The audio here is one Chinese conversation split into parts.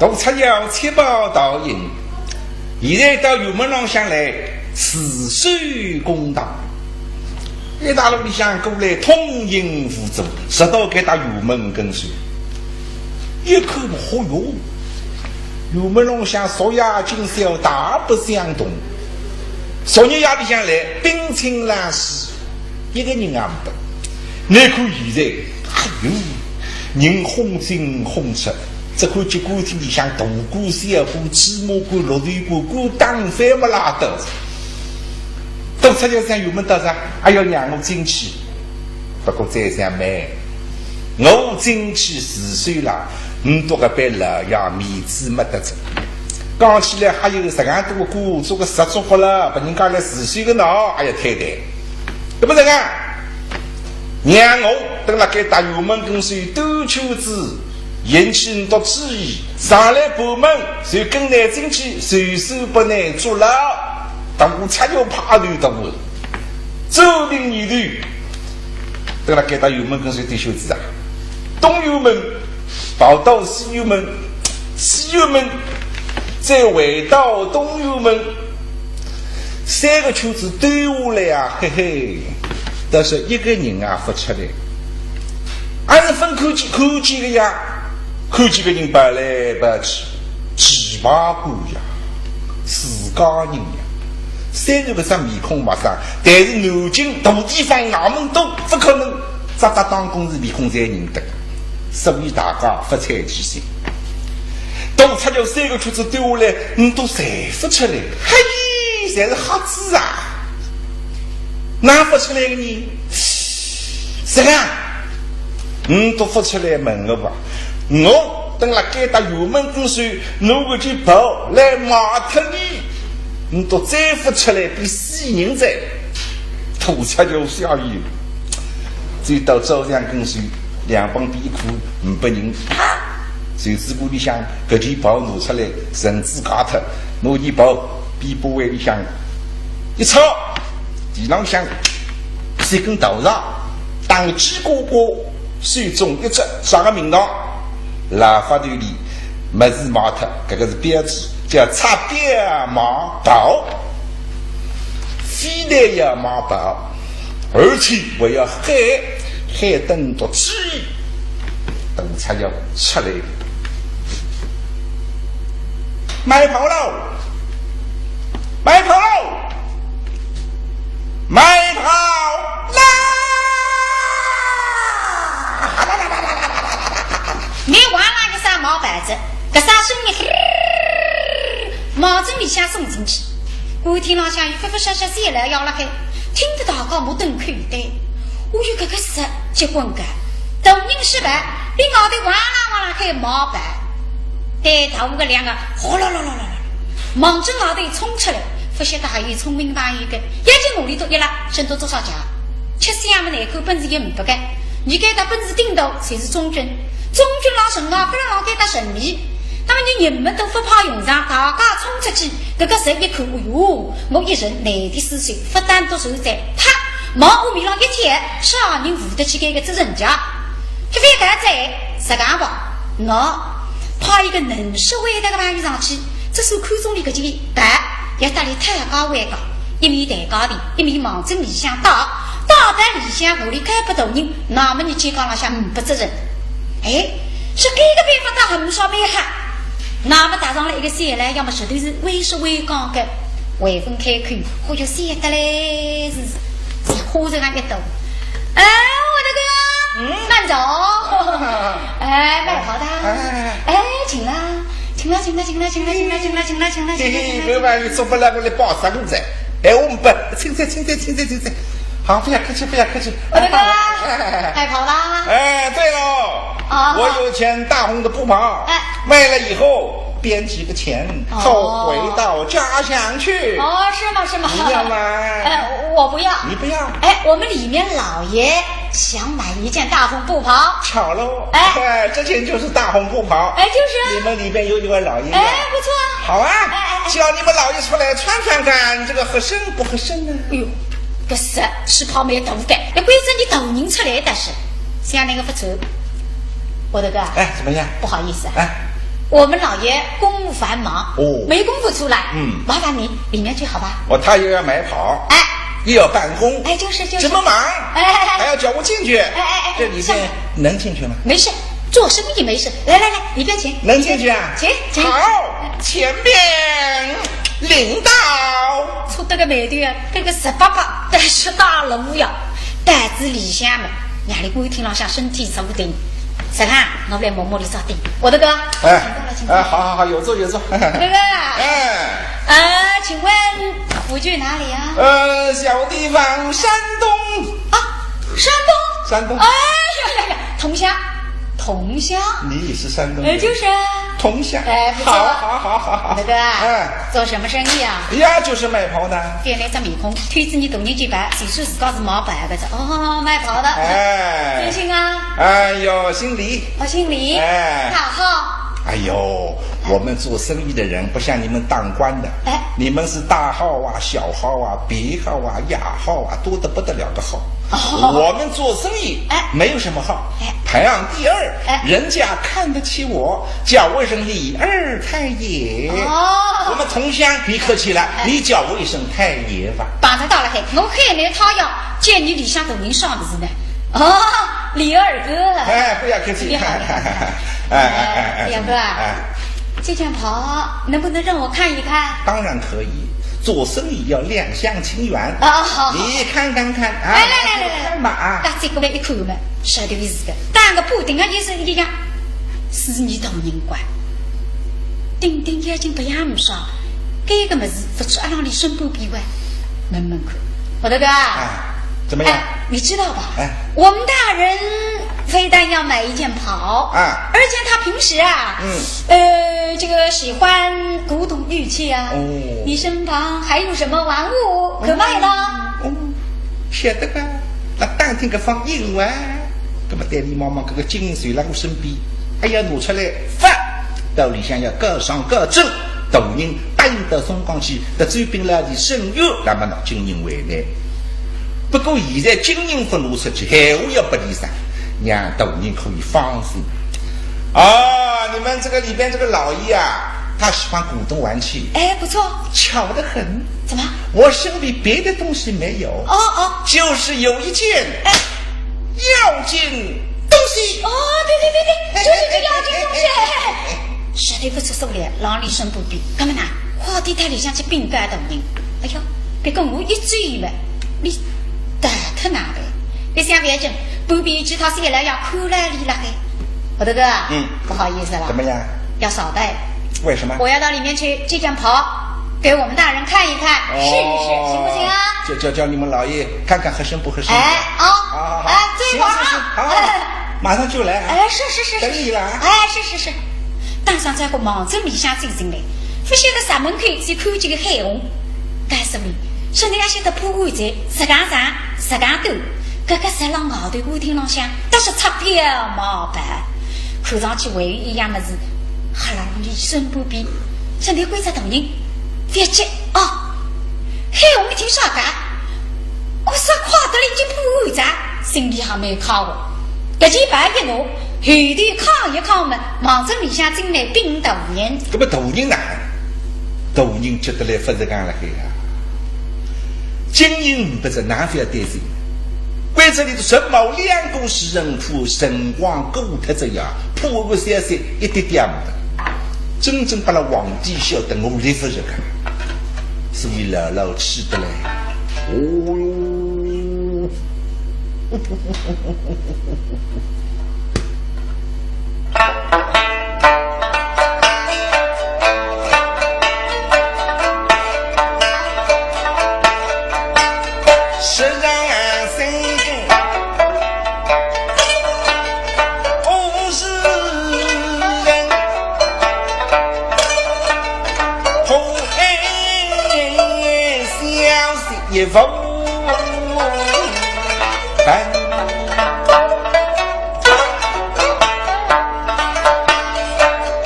都出要切包导引，现在到油门上向来死守公道。一大路里向过来通营辅助，直到给他油门跟随，一口好哟。油门上向所亚今宵大不相同，昨日夜里向来冰清蓝湿，一个人也不。你看现在，哎呦，人轰进轰出，这看结果厅里向大锅小锅鸡毛锅绿豆锅锅当饭没拉倒。都出去上油门到上，还要让我进去。不过再想没，我进去10岁了，多个别了要面子没得着。讲起来还有10万多个做个10足好了，把人家来10岁个脑还要太太。对不对啊？让我等了给打油门跟随兜圈子，引起很多注意，上来部门就跟来进去，随手不能做了。当我才要怕绿的我，周兵一队，等了给他油门跟随对袖子啊，东油门跑到西油门，西油门再回到东油门，3个圈子对下来啊，嘿嘿，但是一个人啊不出来，按分口几个呀，口几个人摆来摆去，几把过呀，自家人呀。30个啥面孔没啥，但是南京大地方衙门都不可能咋当公是面孔才认得，所以大家发财提醒，都出了3个圈子丢下来，都谁不出来？嘿，侪是瞎子啊！哪不出来的呢？是啊，都不出来问了吧？我等了给他油门跟随，拿回去跑来马特里。都再不出来比死人在吐出就下雨，再到早上跟随2帮比苦500人，手指锅里向搿件包拿出来，绳子夹脱，拿件包比包位里向一抄，地浪向3根头上当鸡哥哥手中一只啥个名堂，拉发队里没字码脱，搿个是标志。叫擦边马宝，非得要马宝，而且我要海灯多注意，等才要出来买跑喽，买跑喽，买跑啦！你玩那个啥毛板子，个啥声音？毛针里向送进去，我听到像有发发写来要了开，听得到高木灯口的，我有个事结婚个，等人失败，你脑袋哇啦开毛板，带头个2个，哗啦啦啦啦，忙着脑袋冲出来，不晓得还有聪明吧一个，眼睛努力都一拉，剩多少家？吃香么那口本事也不干，你给他本事顶头才是中军老神啊，不能老给他神秘。那么你们都不怕用上，大家冲出去，这个谁一口哎呦，我一人内的思想，不但都是在他忙我米上一天，啥人负得起这个责任家？这非该在实干吧？我怕一个能说会的个玩意上去，这是看中的个几但要打理太高位高，一米抬高的，一米忙正理想大但理想屋里开不到人，那么你去讲了下不责任？哎，是这个办法他很少没喊。那么打上了一个线来，要么实头是微说微讲的，微分开口，或者写的嘞是花着那一抖。哎，我的哥，慢走。哎，卖好的。哎，请了。这玩意做不来，我来包3个菜。哎，我们不，请菜。好，不要客气。我的哥，卖跑啦。哎，对喽，我有钱大红的布跑，卖了以后编几个钱，后回到家乡去。哦，是吗？你要买？我不要。你不要？哎，我们里面老爷想买一件大红布袍。巧喽！哎，这件就是大红布袍。哎，就是。你们里边有一位老爷。哎，不错。好啊，叫你们老爷出来穿看，这个合身不合身呢？哎呦，这是吃泡没豆腐干，也规整你头人出来，但是像那个不走。我的哥，哎，怎么样？不好意思，我们老爷公务繁忙，没工夫出来。麻烦你里面去好吧？他又要买跑，又要办公，就是这么忙，还要叫我进去，这里边能进去吗？没事，做生意没事。来，里边请。能进去啊？请。好，前边领导。出这个美队啊，这个18把但是大龙呀，带子里下嘛，压力过一天老下身体受不定。谁看？我来默默的扫地。我的哥，请到了。好，有座。哥哥，请问府居哪里啊？小地方，山东啊，山东。哎呀，同乡。你也是山东人？就是啊，同乡。不错。好。哥哥，做什么生意啊？呀，就是卖袍的。变来张面孔，推子你动人几百，谁说自个是毛白个子？卖袍的。真心啊？哎呦，姓李。姓李。好。哎呦，我们做生意的人不像你们当官的，你们是大号啊、小号啊、别号啊、雅号啊，多得不得了的号。我们做生意没有什么号，排行第二，人家看得起我，叫我一声李二太爷。我们同乡，别客气了，你叫我一声太爷吧。帮着到了我看来他要见你李乡头人上的是呢。李二哥。不要客气。杨哥，这件袍能不能让我看一看？当然可以，做生意要两厢情愿。好，你看。来，看吧这个一看嘛，晓得是个，但个不定啊，也是一样，是你同人管。丁眼睛不一样少，这个么子不出阿让你身不比外，门口。我的哥。怎么样？你知道吧？我们大人非但要买一件袍而且他平时这个喜欢古董玉器啊。你身旁还有什么玩物可卖呢？晓得个，那当天个放硬玩，那么带你妈妈这个金水在我身边，还要拿出来发，兜里向要各上各正，大人答应到松江去，得追兵了的圣约，那么拿金银回来。不过现在金银不拿出去，还我要不离上，让大人可以放心。你们这个里边这个老爷他喜欢古董玩具。不错，巧得很。怎么？我身边别的东西没有。就是有一件要紧东西。对，就是这要紧东西。实在不出手来，让你身不比，干嘛呢？花地台里向去饼干大人。哎呦，别跟我一追吧，你。大特哪的？别想别整，不必知他谁来要哭来你了嘿。我的哥，不好意思了。怎么样？要少带。为什么？我要到里面去，这件袍给我们大人看一看，试一试，行不行啊？叫你们老爷看看合身不合身。这会儿好，马上就来。是，等你了。是。当上这个忙着里向走进来，不晓得啥门口就看见个黑红，干什么？是你那些的铺位在石岗上、石岗头，这个石浪熬的屋顶浪向，都是擦掉毛白，看上去唯一一样的是，还让你身不比，是你规则同人，别急黑红一听啥干，我说跨得了一铺位在，心里还没靠我，这几百一路，后头抗一抗嘛，忙着里向进来冰大人，这不大人哪？大人觉得来不是干了黑啊。金银不是哪非要担心，关这里的什么两公是人夫神光狗特这样破个三岁一点点的，真正把那皇帝晓得我立不着看，所以老老吃的嘞。也风帆，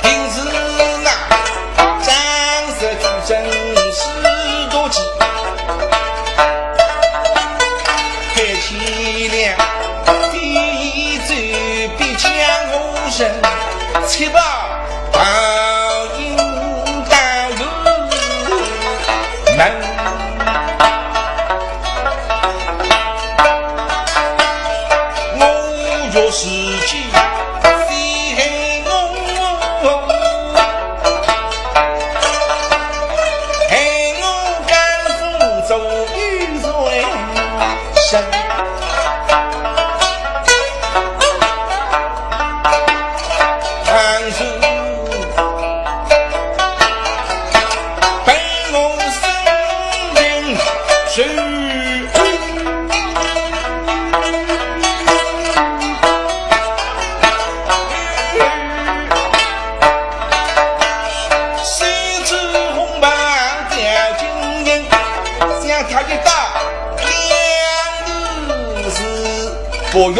平时那战色举真10多骑，开起了第一嘴比江湖人，七八托世界西黑我，黑我甘苦走雨水深。不用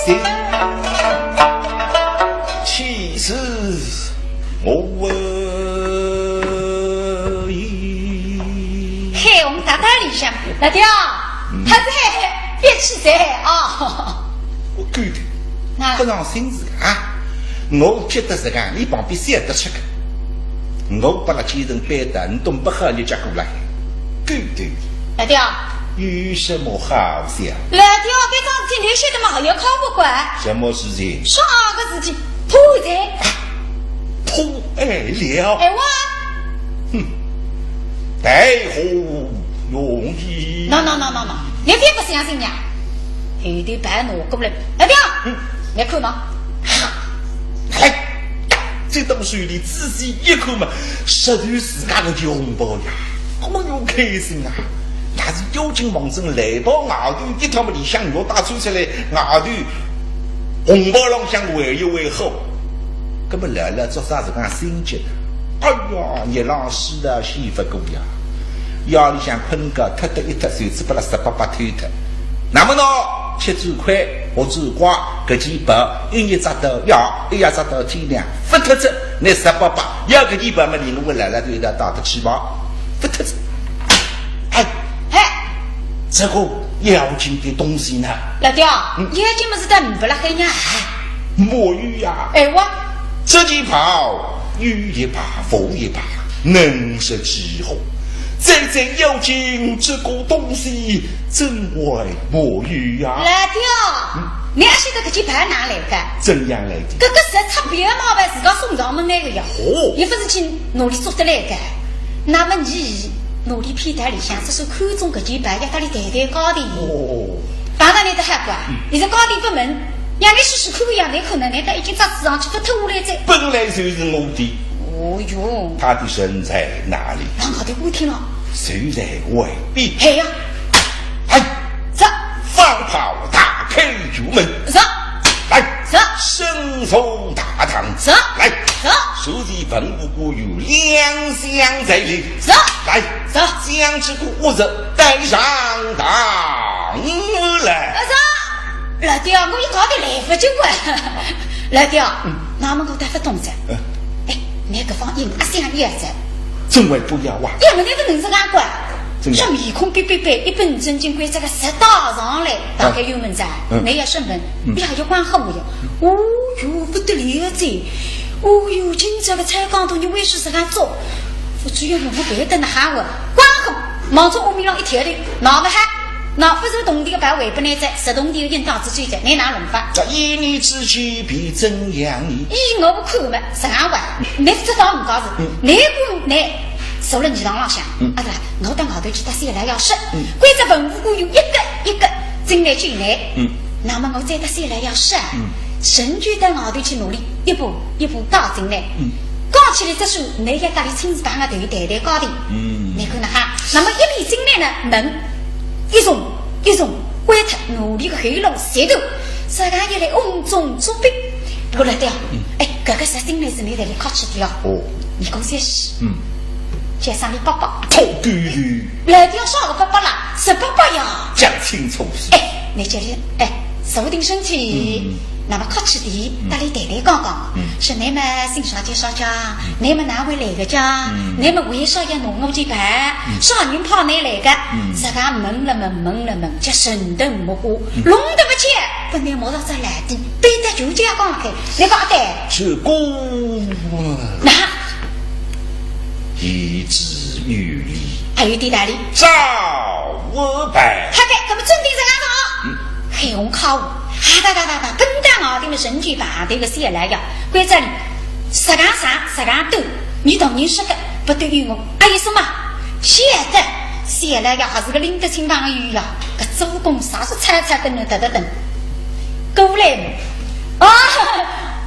心，其实我嘿，我们大大理想，老弟啊，还是别气噻啊！我够的，不让心事啊！我觉得是讲你旁边三得吃个，我把他接成班的，你懂不好你家过来，够的。老弟啊。有什么好想？老弟，别张事情你晓得吗？要考不管。什么事情？啥个事情？偷财。偷了。哎我。哼，带货容易。no，你别不相信呀！还得把我过来。老弟，你看吗？来，这东西你仔细一看嘛，实在是家的红包呀，我有开心啊！但是幽精猛生来到外头，一他们里向药打出出来，外头红包浪向围一围好，根本来了做啥子讲心急的？哎呀，热浪死了洗不过呀！腰里向困觉，脱得一脱，手指把它18推脱。那么呢，7周块或者瓜，搿几百，一日砸到要，一夜砸到天亮，不脱子，那18要搿几百嘛，你我来了就一条打得起吧，不脱子。这个要紧的东西呢？老弟啊，要紧么是在不了黑呀？摸鱼呀！哎我，这几炮雨一把风一把，能是几何？真要紧这个东西，真会摸鱼呀！老弟啊，你还晓得这几牌哪来的？怎样来的？这个是特别麻烦，自家送上门来的呀。哦，也不是去努力做得来的。那么你？努力片台里向，这是看中搿几排，要搭里谈谈高低。哦，当然你得喊过，你是高低不门，让你试试看样，你可能你得已经扎纸上去不偷下来再。本来就是我的。哦哟，他的身在哪里？让我的我听了。谁在外边？嘿呀，哎，走，放炮打开主门。走，来，走，伸手大堂。走，来，走，手里本无故有2箱在里。走。来，走，将这个屋子带上当来。老弟啊，我一搞得来不及啊！老弟啊，那么我带不动噻。哎，那个方一拿箱叶子，真为不要啊！要么你不能是俺管，这面孔白，一本正经归这个石道上来，打开油门噻，你要升门，呀要关好呀！哦哟，不得了噻！哦哟，今这个菜缸头你为什么敢做？我只要我别等他喊我关好，忙从屋面上一贴的，哪不喊？那不是动地的把尾巴内在，是动地的引导之追在，你哪弄法？这一念之举必怎样你？依我不看嘛，是俺玩，你知道我告诉你，你收了你当老乡，啊对，我到外头去，他谁来要食？规则文物馆有一个进来进来，那么我再到谁来要食？甚至到外头去努力，一步一步搞进来，搞起来这书，你要打理亲自把我头抬抬高的，你看那哈，那么一里进来呢，门一种归他努力的黑龙舌头，是俺一来瓮中作弊，不过来掉，哎，哥哥是进来是你在里考起的了，你讲些事，加上你爸爸，臭嘟噜，来掉啥个爸爸啦？是爸爸呀，讲清楚些，哎，你这里哎，守定身体。那么客气的，大里谈谈讲讲，是你们新上介绍家，你们哪位来的家？你们为啥要弄我这办？啥人怕你来的？自家问了问，叫神灯木瓜，弄得不起，不能摸到这来的，对的就这样讲开，你讲的？是公那一直有理，还有地大理，照我办。他给，怎么真的是俺好？太红靠哒，跟到我的身体把这个写来呀，关这里十干啥十干多，你懂你是个不对于我，哎呀什么写的写来呀，还是个领得清帮语呀，个做工啥是猜等，够来啊！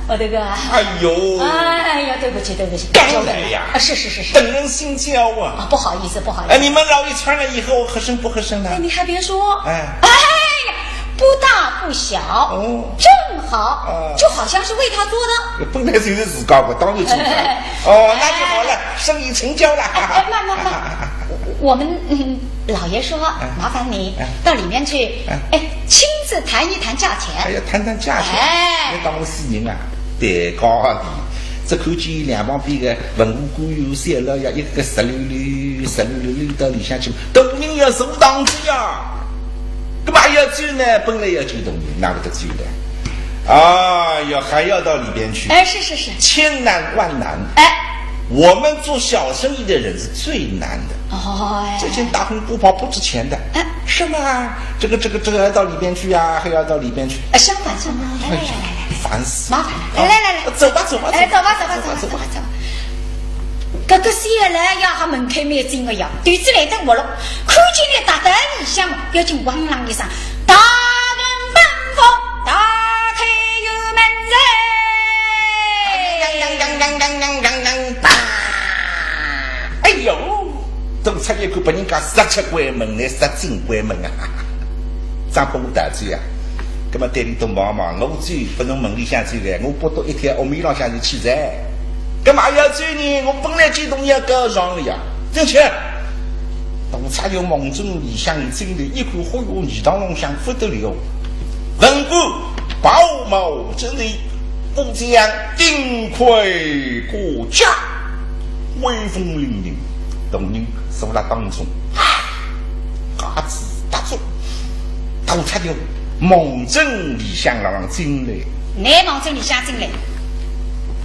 我这个，哎呦，对不起，当然呀，是，等人心焦啊！不好意思。哎，你们老一串了以后合身不合身呢？哎，你还别说，哎呀，不大不小，正好，就好像是为他做的。本来就是自家的，当然做的。那就好了，生意成交了。慢，我们老爷说，麻烦你到里面去，亲自谈一谈价钱。还要谈价钱？你当我死人啊？对高的，这看见两旁边的文武官员散了呀，一个湿溜溜到里向去，动人要受当子呀。干嘛要救呢？本来要救动人，哪个得救的？哎呀，还要到里边去？是，千难万难。我们做小生意的人是最难的。这件大红布袍不值钱的。是吗？这个到里边去呀，还要到里边去。相反，来，烦死！麻烦了，来，走吧。走。这个写来呀，还门开没进个呀，对子来等我了。看见你大胆一响，要进汪啷一声，大人吩咐，打开油门来。哎呦，都出一个把人家17关门来17关门啊！张不我大嘴啊！那么带你都忙，我追不能门里向追来，我不到一天屋面浪向就去噻。干嘛要追呢？我本来这东西要搞上了呀，进去。当差有梦中里向一进来，一看，嚯哟，泥塘龙向不得了。文官包某之内，不将顶盔国家，威风凛凛，动人手拉当中，嘎子打住，当差有梦中里向让进来，你梦中里向进来。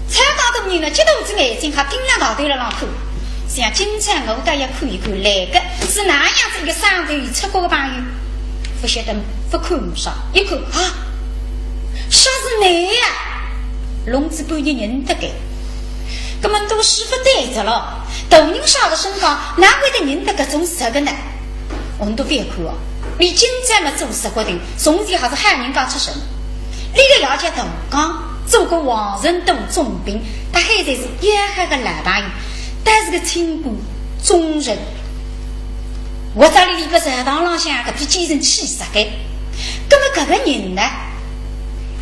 才到的你呢，这肚子眼睛还盯了老对了老口，像今朝我倒要看一看，来个是哪样子一个上头出过的朋友，不晓得不看不上，一看啊，说是你呀，笼子半夜认得个，根本都师傅带着了，大人少的身高，哪会得认得个种实个呢？我们都别看哦，你今朝嘛做实个的，从前还是汉人刚出身，你个要叫大刚。做个皇人都重兵，他还在是也还个老朋友，但是个清官忠人。我这里一个食堂浪向个比几人气死的，那么这个人呢，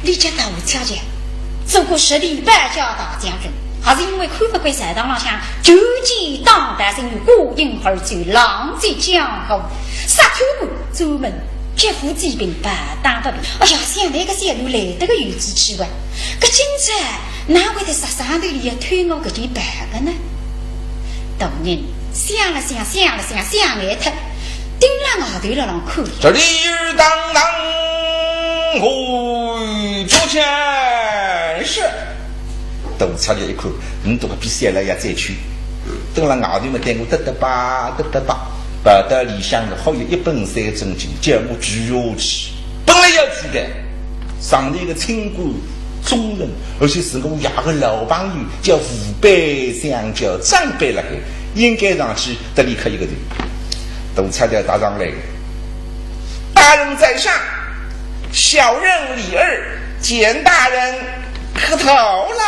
你家大武巧姐，做过10里半家大将军，还是因为看不惯食堂浪向就见当代人与过硬而走，浪迹江湖，杀出过专门。劫富济贫，百打不平。哎呀，想那个线路来得个有志气哇！可今朝哪会在上头里要推我个点白个呢？大人想了想来他盯了外头了让看。这里日当会出钱是，都差了一看，你都比写了要再去，等了外头嘛，带我得吧。把到里向的好有1本3正经，叫我举下去。本来要记得，上头一个清官忠人，而且是我养个老朋友，叫父辈相交，长辈了，应该上去得立刻一个人，都差点打上来。大人在上，小人李二见大人磕头了。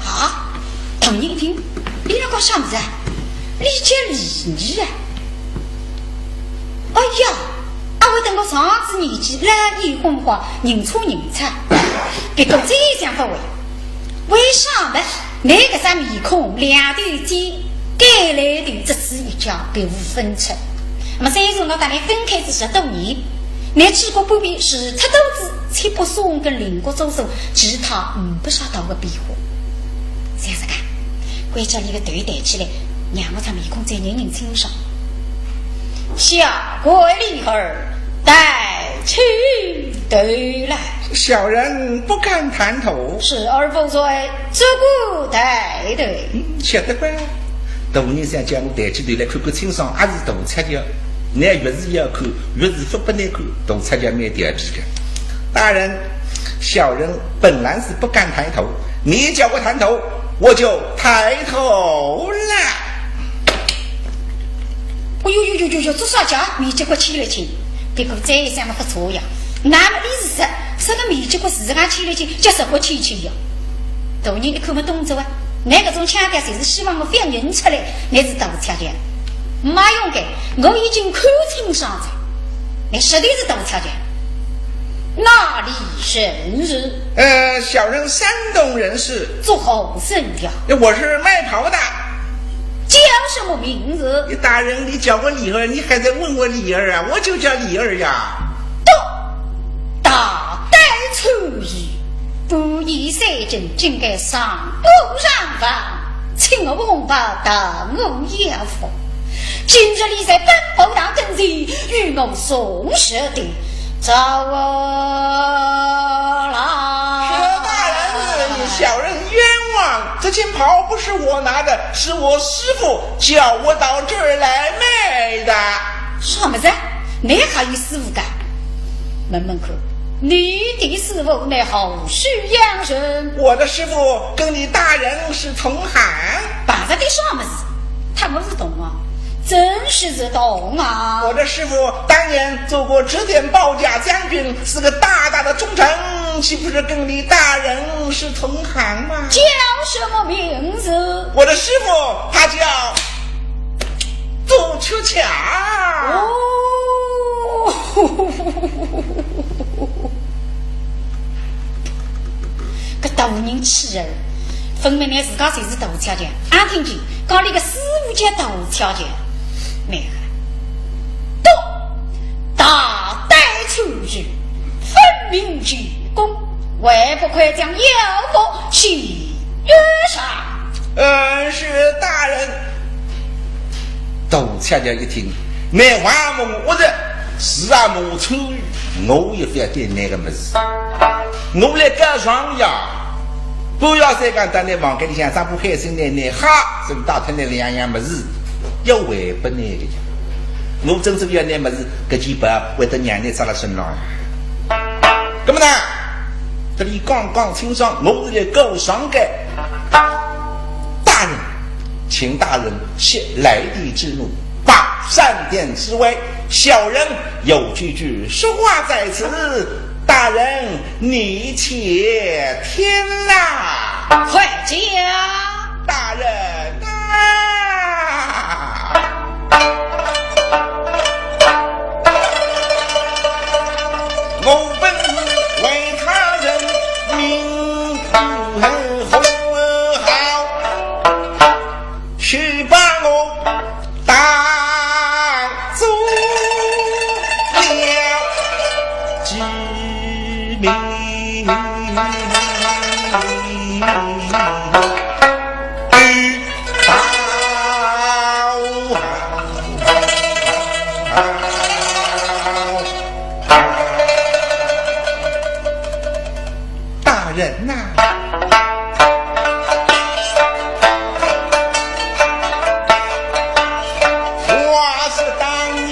啊！大人一听，你那个啥子啊？你这礼仪啊！哎呀，我等我上次年纪蓝眼昏花，认错人才，别个这样不为，为啥么？那个啥面孔两头尖，该来头这次一家别无分寸。那么虽说我当年分开是10多年，你去过不必是他都子切不松跟邻国走走，其他不少到个变化。想想看，关键你个头抬起来。让我在面孔再认认清爽，下跪礼儿带去对来。小人不敢抬头，视而不罪，只顾带对。晓得乖。大人想叫我带起对来看看清爽，还是大菜的。你越是要看，越是不不难看，都出家蛮调皮的。大人，小人本来是不敢抬头，你叫我抬头，我就抬头了。哎呦，这啥家米结果起来起，别个再三么不错呀。那么你是这个米结果自家起来起，就是我起呀。大人你看不懂这啊？那个种腔调就是希望我反映出来，那是盗窃的。马勇给，我已经看清上场，你实在是盗窃的。哪里生日？小人山东人士，做后生呀。我是卖袍的。叫什么名字？大人，你叫我李儿，你还在问我李儿啊？我就叫李儿呀。大胆出狱，不义三正，竟该上不上访，请我红包等我也付。今日你在本部当跟前与我送舍的，找我来。大人，小人冤枉，这件袍不是我拿的，是我师傅叫我到这儿来卖的。什么子？你还有师傅干？门看，你的师傅那后续养生。我的师傅跟你大人是同行。把这的什么事？他们不懂啊。真是这懂啊！我的师傅当年做过指点报家将军，是个大大的忠臣，岂不是跟你大人是同行吗？叫什么名字？我的师傅他叫杜秋强。个大人气儿，分明呢自家才是盗窃的，俺听见搞了个师傅家盗窃的。没有，都大胆出狱，分明举公，为不快将妖魔起约上。是大人。窦恰恰一听，那话么我的是啊，我出狱，我也非得那个么子，我来干爽呀！不要再讲当那房间里向张不开心奶奶哈，这么大头那两样么子。要违不那个呀！我真是要那么子，搿几百为得娘娘扎了身上。那么呢，这里刚刚清爽，我是来告上的。大人，请大人息来地之怒，把善殿之威。小人有句句说话在此，大人你且听啊！快讲！大人我本为他人命不好，去把我当做了知命。人呐、话是当年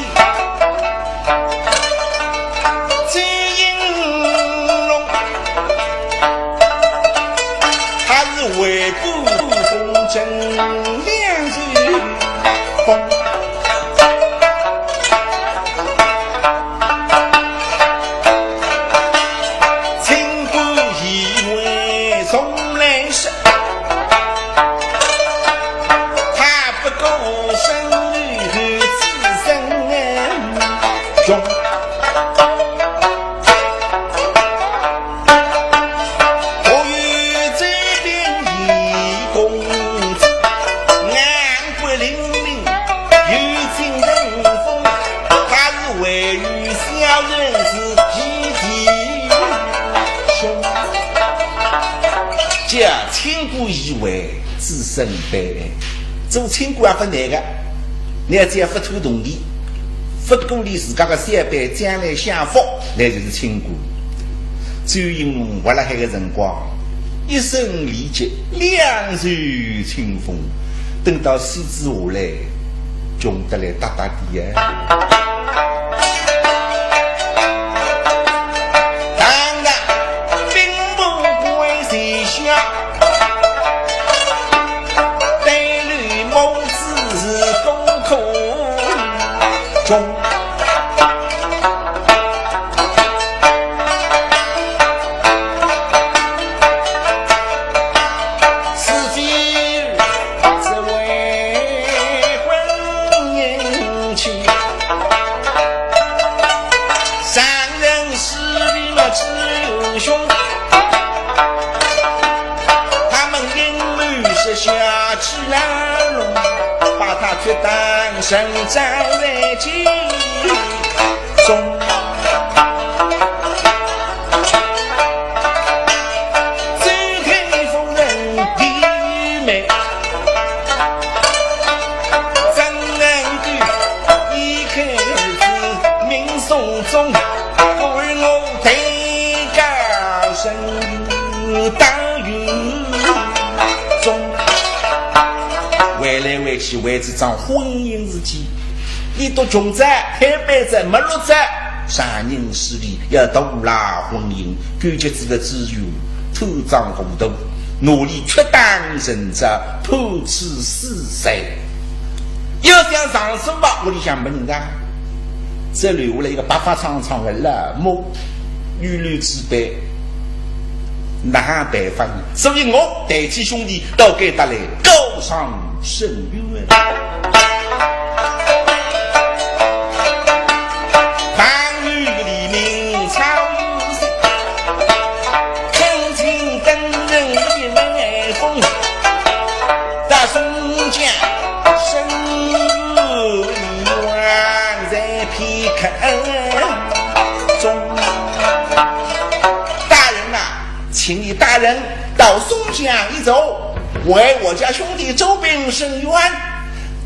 最英龙，他是为国公正两日风。亲姑以为自身悲哀，做亲姑也不难个，你要只要不偷动力，不鼓励自家的三辈将来享福，那就是亲姑。周英活了海个辰光，一生理解，两袖清风，等到死之下来，穷得来大大的耶。当然并不归谁下，对吕某子功苦中。当生长在其中，只看妇人的美，怎能够一看儿子命送终，为我抬高声当云中。来回去为这桩婚姻事体，你都穷在黑白在没落在三人势力要独拉婚姻，感觉自个资源偷张糊涂，努力却当人者破此四塞。要想上手吧，我就想问人啊，这留下来一个白发苍苍的老母，玉律之辈，哪办法呢？所以我代替兄弟都给他来高尚深远。寒雨黎明草有色，看清灯人一晚风，大宋江生远在皮坑中。大人啊，请你大人到松江一走，为我家兄弟周兵伸冤。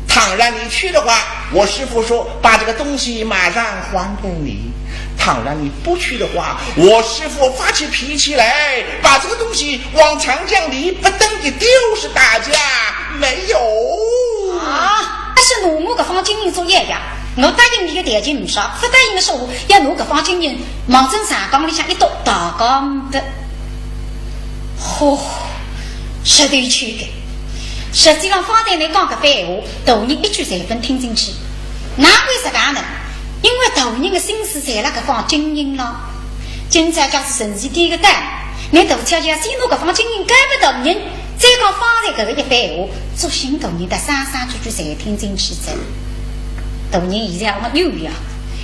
倘然你去的话，我师父说把这个东西马上还给你；倘然你不去的话，我师父发起脾气来，把这个东西往长江里不等的丢失大家。没有啊，那是拿我个方金人做爷呀！我答应你的条件不少，不答应的时候要拿个方金人往正上缸里向一倒大缸的。嚯，是对去的。实际上方才你讲个废话，大人一句侪分听进去。哪会是干呢？因为大人的心思在那个方经营了。今朝假是神奇第一个干，你大悄悄先拿个方经营改不到人，再讲方才搿个一废话，做新大人的三三句句侪听进去着。大人现在我有呀，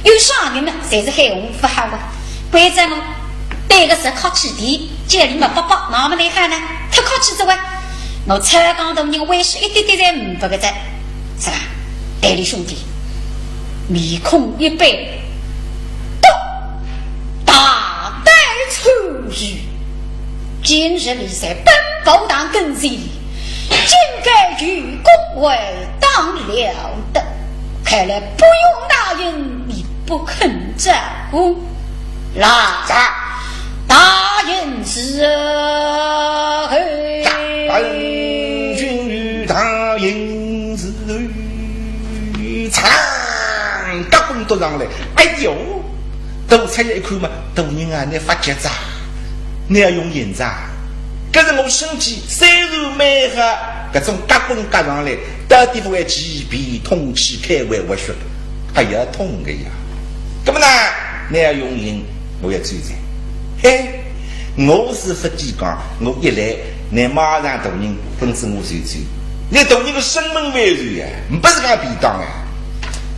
有啥人呢？侪是海红不好的。关键我对个是靠起地，家里嘛不包，那么厉害呢？他靠起之外。我才刚大人为是一点点在不个在，是吧？代理兄弟，面孔一背，都大胆出狱。今日里在本高堂跟前，竟该与各位当了的，看来不用答应你不肯照顾，来答应是大银子长嘎嘣都上来，哎呦，都出来一看嘛，大人啊，你发觉子，你要用银子啊，可是我身体虽然美好，搿种嘎嘣嘎上来，到底不会疾病通气开胃活血，还要痛的呀。那么呢，你要用银，我要追在，嘿，我是不提讲，我一来，你马上大人跟着我追追。你懂你个生门为主呀，不是讲便当呀。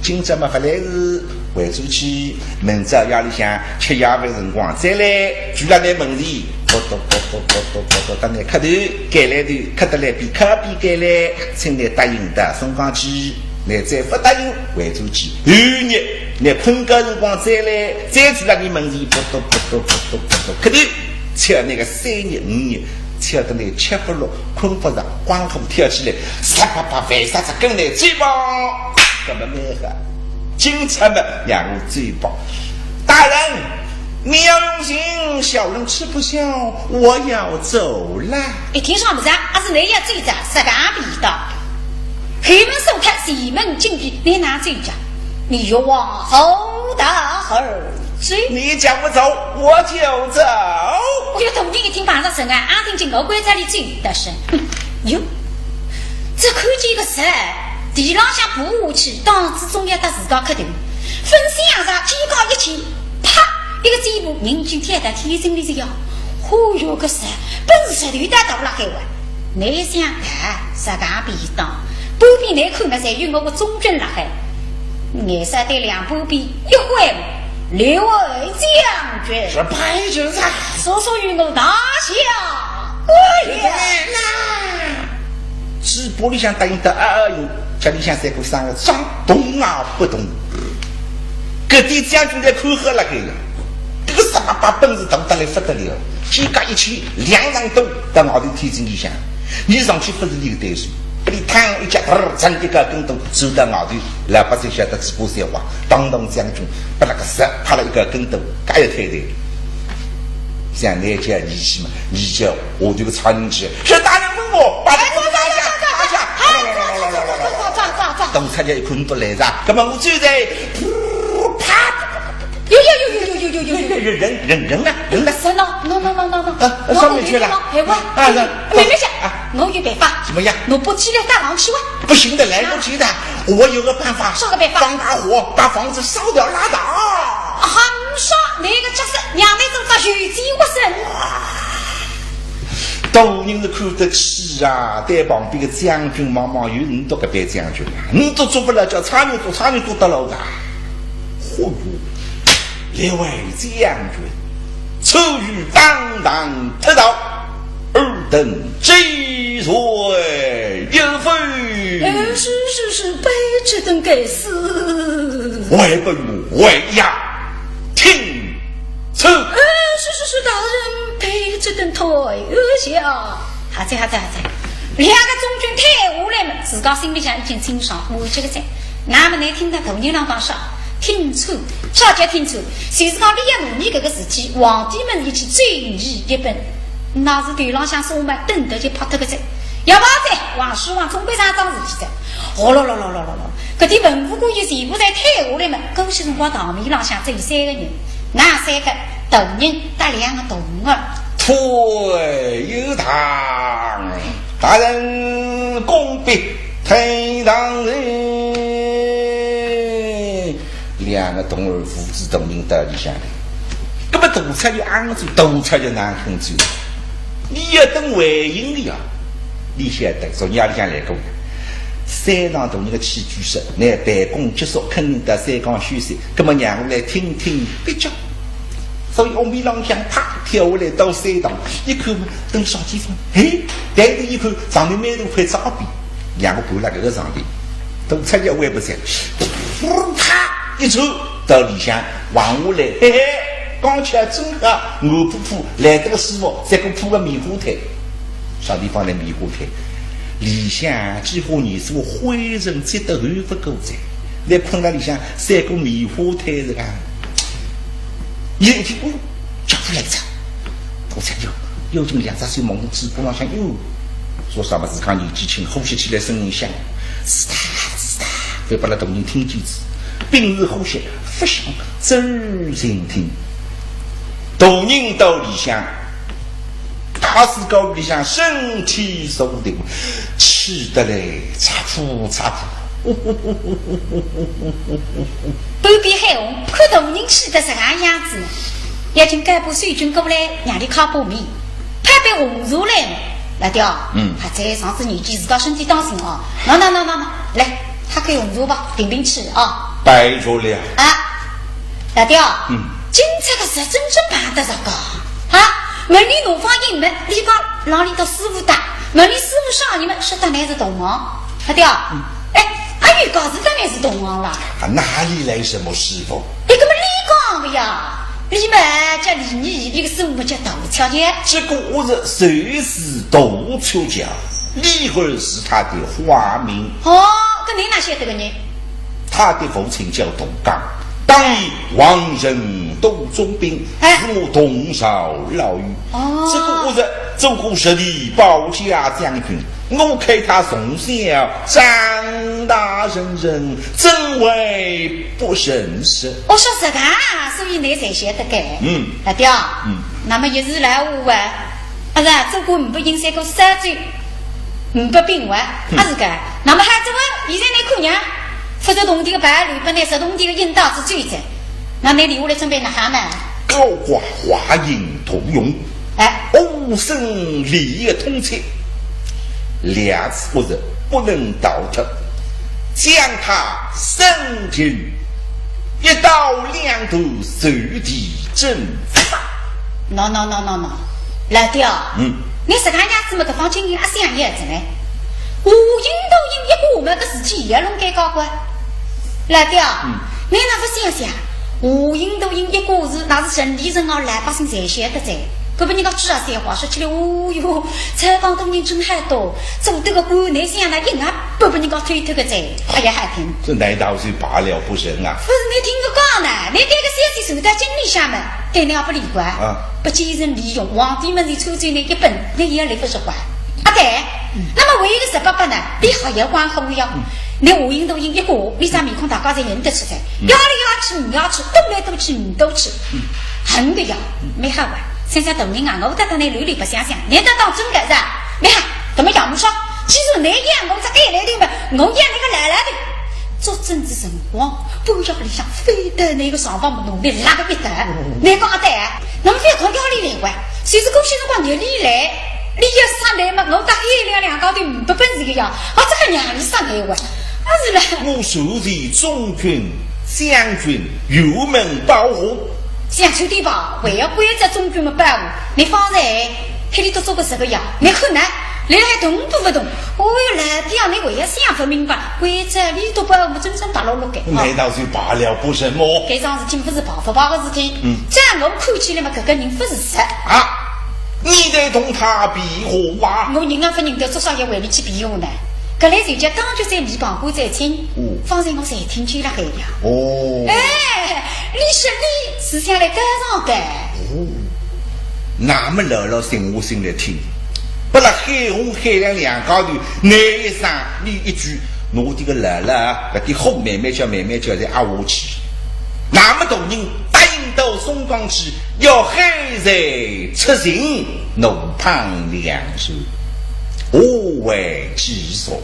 今朝嘛，后来是回出去，明朝夜里向吃夜饭辰光再来，居然来门里，啵当来磕头，盖来头，磕得来比磕比盖来，请你答应的送上去，你再不答应回出去。后日你困觉辰光再来，再居然你门里，啵磕头，吃那个3日5日。吃得来吃不落，困不着，光头跳起来，啪啪啪，为啥子跟来追跑？怎么没个？警察们让我追跑。大人，你要用心，小人吃不消，我要走了。一听上不着，还是你要追着，是干比的。嘿，黑门守他西门紧闭，你拿这家，你又往后大后追。你叫我走，我就走。我要同你一听马上审案，阿听进楼柜在里追的声。哟，这看见个事，地浪下不去，当子中要到自家磕头，分享上提高一起，啪一个嘴巴，人均贴在天生里这样。忽悠个事，本事头大到了海外。你想看是个便当，不比你看那才与我个中军了海。你说的两不比一回刘二将军是白人才，说说与我大小。哎呀，直播里想答应的哟，家里想三个三个张动啊不动，各地将军在看喝了个了，这个什么把本事都得来不得了，几个一起两人都到外头天津里向，你上去不是你的对手。你看一家真的个跟头走到外头，老百姓晓得直播说话，当当将军把那个蛇拍了一个跟头，该有太太。像那家义气嘛，你叫我这个差人去，是大人问我，把这个拿下，等参加一捆不来着，那么我就在啪，人呢？是喏，上面去了，妹妹想，我有办法，怎么样？我不起来大狼去问，不行的，来不及的，我有个办法，啥个办法？放大火，把房子烧掉拉倒。很爽，那个角色让那种发虚惊我身。都人是看得起啊！对旁边的将军忙忙有你都个别将军啊，你都做不了，叫差人做得了的。嚯哟，列位将军，臭雨当当得到二等追罪有罪。是，卑职等该死。为本为呀，听从。是，大人卑职等退下。还在，两个中军太无赖们，自个心里想已经清爽，我这个在，那么难听的头牛郎当上。听错，啥叫听错？就是讲你要努力这个事情，皇帝们一起追忆一本，那是对浪向说嘛，等得就跑脱个在，要不在王叔王总归上张事体在。哦咯，搿点文武官员全部在太下来嘛，狗血辰光堂面浪向只有3个人，那3个大人带2个童儿。退有堂，大人公必退堂人。2个童儿父子同人到里向来，那么督察就安住，督察就难控制。你要等回应的呀，你晓得从家里向来过。3场同人的起居室，那办公结束，肯定到3岗休息。那么让我来听听别叫。所以我们浪向啪跳下来到3档，一看等小地方，抬头一看上面满头块照片，让我搬了这个上面，都参加微不在，啪一抽到里向往下来，刚吃真好，我婆婆来这个师傅再给我铺个棉花台，小地方的棉花台，里向几乎你是灰尘积得很不够在，来困在里向3个棉花台是吧？一听哦，叫不来着，我才有这么2只手蒙着嘴巴上向哟，说什么自家年纪轻，呼吸起来声音响，是他，会把那动静听见子，并日呼吸，不想真心听，动人到里向，大师高里向身体受定，气得嘞擦扑。半边海红，看动人气得是啥样子呢？要请干部水军过来让你靠把面，派杯红茶来嘛。老刁，还在上次年纪自家身体当心啊！喏，来，他给红茶吧，顶气啊！拜托了啊，老刁，今这个事真正办得着个啊！门里农方营门，你讲哪里的师傅打？门里师傅上你们是当然是懂王，老刁，阿玉告诉当然是懂王了。哪里来什么师傅？你根本李讲的呀！你们叫李你一个师傅叫窦巧姐，这个我是谁是窦巧姐？李儿是他的花名。哦，跟你哪晓得个呢？他的父亲叫董刚，当以王人都中兵，使我东少老于。这个我是走过实地保家将军，我看他从小长大成人，真为不认识。我说这个，所以你才晓得该。老刁，那么一日来午啊，是走过500银3个3嘴，500兵完，是个。那么还这个，现在你看呀，负责동地的白驴，本来是동地的引导之追者，那你留下来准备哪哈呢？高挂华印同用，欧胜利的通策，2次或者不能倒腾，将他生擒，1刀2头，受敌正法。No， 老刁，你是看伢子么个方经营啊想叶子呢？无影都影一个么个事体也弄该搞过。老刁，你那不想想，无影都影一个字，那是城里人老百姓才晓得在。可不，你到知啊三话说起来，哦哟，采访的人真还多，做这个官那想那硬啊，不你搞推个在，哎呀还听。这难道是罢了不成啊？不是你听我讲呢，你这个消息受到经理下面，对你要不理管啊，不见人利用，皇帝们的抽走那一本，你也来不是管啊？对，那么唯一的18呢，比好也管好要。你无影都影一个，你在面孔大家才认得出来。要你要吃，你要吃，都来都吃，你都吃。很个要，没好玩。现在懂人啊，我得到那流里不想想，你得当真的是吧？你看，怎么样不说？其实你养我这个来的嘛，我养那个来的。做政治辰光，不要里向非得那个上方努力拉个一等，你讲的，侬非从腰里来玩，谁是过去辰光你里来，你要上来嘛，我打1两高的不本事个样，这个娘你上来玩。是了，我受的中军将军有门保护，想求地方还要规则中军的保护。你方才黑里都做个什么样？你可能你还懂不懂？我有来这样，你还要想不明白规则里都保护真正打落落给。难道是罢了不成么？这桩事情不是报复报的事情。这样我看起来嘛，这个人不是实啊！你得同他比划啊！我人啊不认得，多少要为你去比划呢？格来人家当局在离旁观在听，方才我才听见了海呀。你是你思想来跟上的。那么老老心我心来听，不了海红海亮两高头，那一声你一句，我这个老了，那的后慢慢叫在压下去。那么多人答应到松江去，要海人出行，怒判两手。我为其所，